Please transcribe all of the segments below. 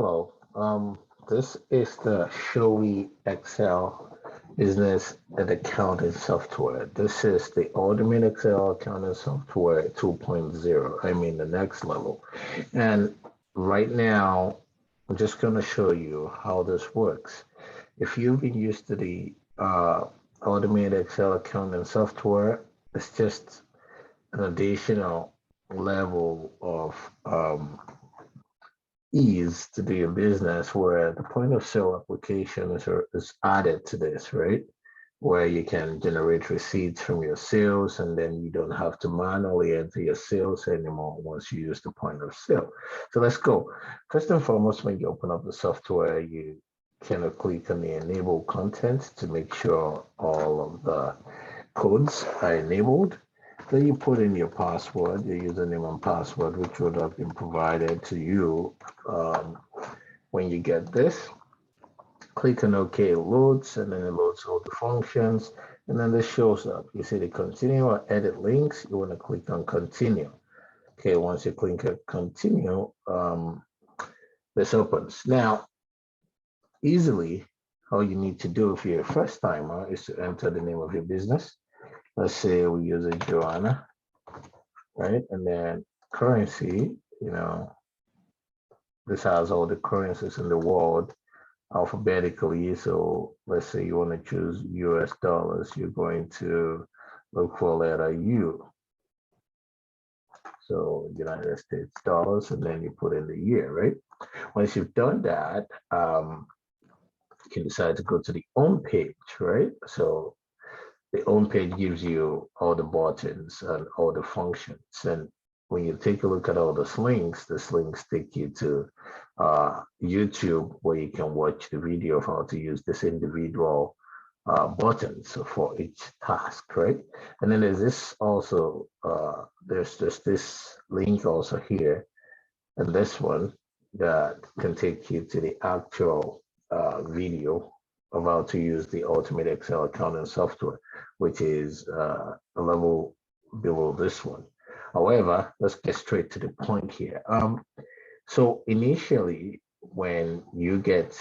Hello. This is the Showie Excel business and accounting software. This is the Ultimate Excel accounting software 2.0. I mean, the next level. And right now, I'm just going to show you how this works. If you've been used to the Ultimate Excel accounting software, it's just an additional level of ease to do your business where the point of sale application is added to this, right? Where you can generate receipts from your sales and then you don't have to manually enter your sales anymore once you use the point of sale. So let's go. First and foremost, when you open up the software, you can click on the enable content to make sure all of the codes are enabled. Then you put in your password, your username and password, which would have been provided to you when you get this. Click on OK, it loads, and then it loads all the functions, and then this shows up. You see the continue or edit links, you want to click on continue. Okay, once you click on continue, this opens. Now, easily, how you need to do if you're a first timer is to enter the name of your business. Let's say we use a Joanna, right? And then currency, this has all the currencies in the world alphabetically. So let's say you want to choose US dollars, you're going to look for letter U. So United States dollars, and then you put in the year, right? Once you've done that, you can decide to go to the home page, right? So the home page gives you all the buttons and all the functions. And when you take a look at all these links take you to YouTube, where you can watch the video of how to use this individual buttons for each task, right? And then there's this also, there's just this link also here, and this one that can take you to the actual video of how to use the Ultimate Excel accounting software, which is a level below this one. However, let's get straight to the point here. So initially, when you get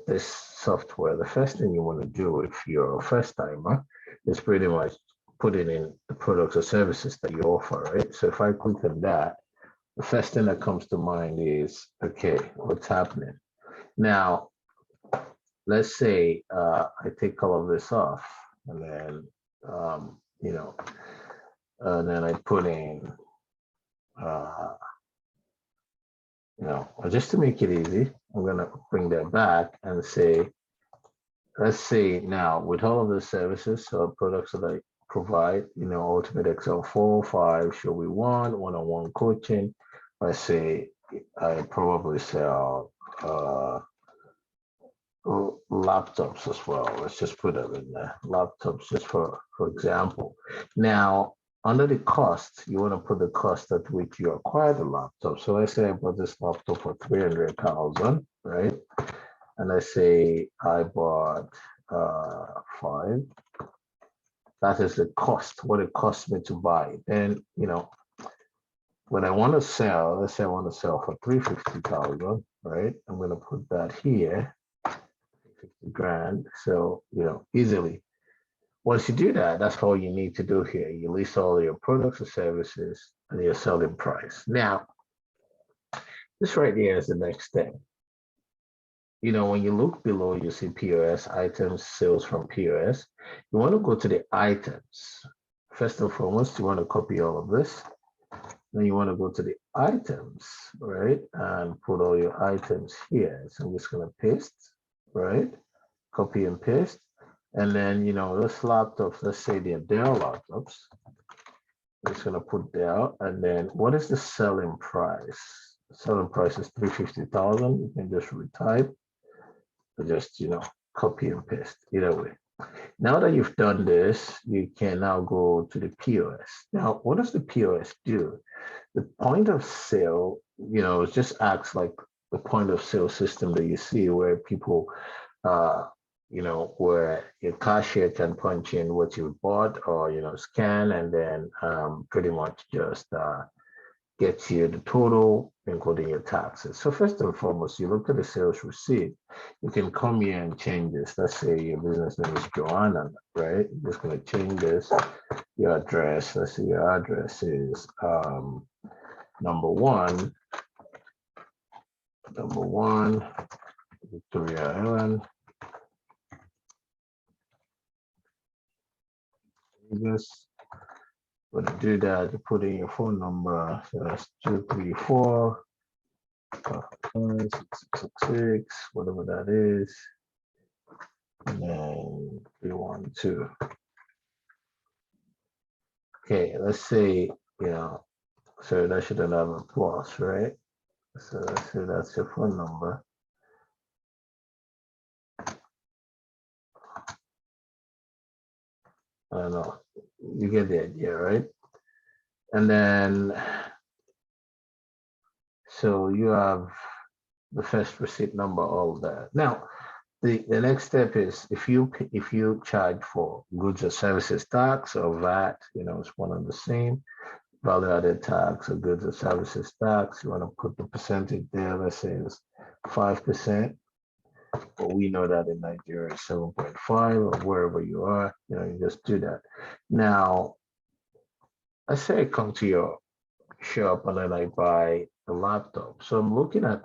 this software, the first thing you want to do if you're a first timer is pretty much putting in the products or services that you offer, right? So if I click on that, the first thing that comes to mind is, okay, what's happening? Now, let's say I take all of this off, and then and then I put in just to make it easy, I'm gonna bring that back and say, let's say now with all of the services or products that I provide, Ultimate Excel 4, 5, Showie 1, one-on-one coaching. Let's say I probably sell laptops as well. Let's just put them in there. Laptops, just for example. Now, under the cost, you want to put the cost at which you acquire the laptop. So let's say I bought this laptop for 300,000, right? And let's say I bought 5. That is the cost, what it cost me to buy. Then, when I want to sell, let's say I want to sell for 350,000, right? I'm going to put that here. 50 grand. So, easily. Once you do that, that's all you need to do here. You list all your products or services and your selling price. Now, this right here is the next thing. When you look below, you see POS, items, sales from POS. You want to go to the items. First and foremost, you want to copy all of this. Then you want to go to the items, right? And put all your items here. So I'm just going to paste, right? Copy and paste. And then, this laptops, let's say they're Dell laptops. I'm just going to put Dell. And then what is the selling price? The selling price is 350,000. You can just retype, or just, copy and paste, either way. Now that you've done this, you can now go to the POS. Now, what does the POS do? The point of sale, it just acts like the point of sale system that you see where people, where your cashier can punch in what you bought or, scan and then pretty much just, gets you the total, including your taxes. So first and foremost, you look at the sales receipt. You can come here and change this. Let's say your business name is Joanna, right? You're just going to change this. Your address, let's say your address is number one, Victoria Island, Vegas. When you do that, you put in your phone number. So that's 234 666, whatever that is, and then 312. Okay, let's say, so that shouldn't have a plus, right? So let's say that's your phone number. I don't know, you get the idea, right? And then, so you have the first receipt number, all of that. Now, the next step is if you charge for goods or services tax or VAT, it's one and the same, value added tax or goods or services tax, you want to put the percentage there. Let's say it's 5%. But we know that in Nigeria, 7.5 or wherever you are, you just do that. Now, let's say I come to your shop and then I buy a laptop. So I'm looking at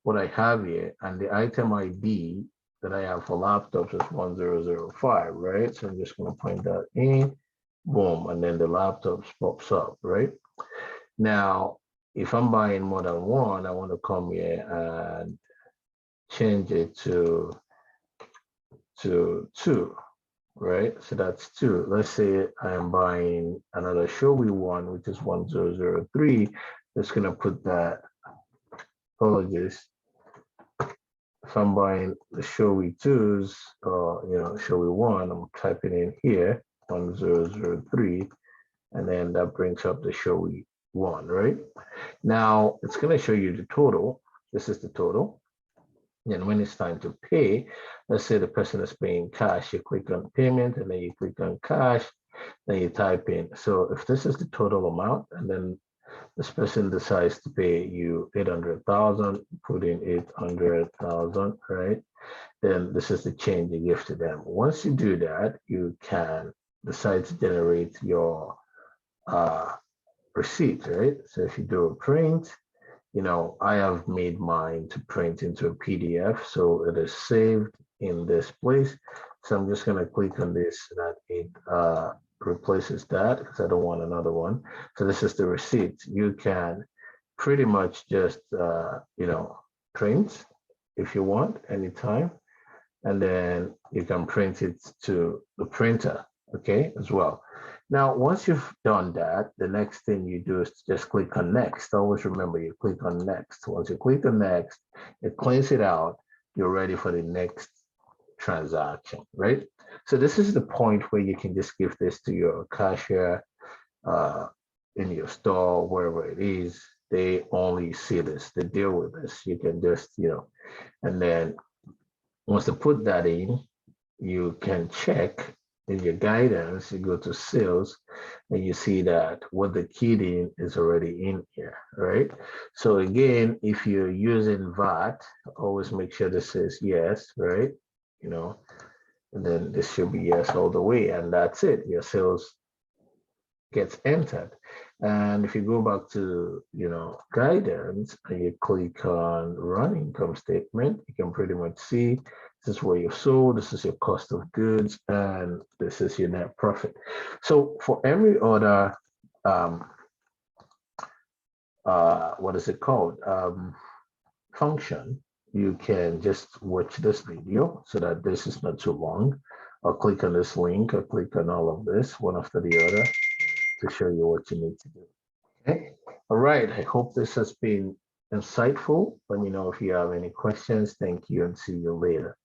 what I have here, and the item ID that I have for laptops is 1005, right? So I'm just going to point that in, boom, and then the laptop pops up, right? Now, if I'm buying more than one, I want to come here and change it to 2, right? So that's 2. Let's say I'm buying another Showie one, which is 1003. Just gonna put that, apologies. If I'm buying the Showie 2s or Showie 1, I'm typing in here 1003, and then that brings up the Showie 1, right? Now it's gonna show you the total. This is the total. And when it's time to pay, let's say the person is paying cash, you click on payment and then you click on cash, then you type in. So if this is the total amount, and then this person decides to pay you 800,000, put in 800,000, right? Then this is the change you give to them. Once you do that, you can decide to generate your receipt, right? So if you do a print, I have made mine to print into a PDF, so it is saved in this place. So I'm just going to click on this so that it replaces that, because I don't want another one. So this is the receipt. You can pretty much just, print if you want anytime, and then you can print it to the printer, okay, as well. Now, once you've done that, the next thing you do is just click on next. Always remember, you click on next. Once you click on next, it cleans it out. You're ready for the next transaction, right? So this is the point where you can just give this to your cashier in your store, wherever it is. They only see this, they deal with this. You can just, and then once they put that in, you can check in your guidance, you go to sales and you see that what the keyed in is already in here, right? So again, if you're using VAT, always make sure this says yes, right? And then this should be yes all the way, and that's it. Your sales gets entered. And if you go back to, guidance and you click on run income statement, you can pretty much see this is where you sold, this is your cost of goods, and this is your net profit. So for every other, what is it called? Function, you can just watch this video so that this is not too long. I'll click on this link, I'll click on all of this, one after the other, to show you what you need to do. Okay, all right, I hope this has been insightful. Let me know if you have any questions. Thank you and see you later.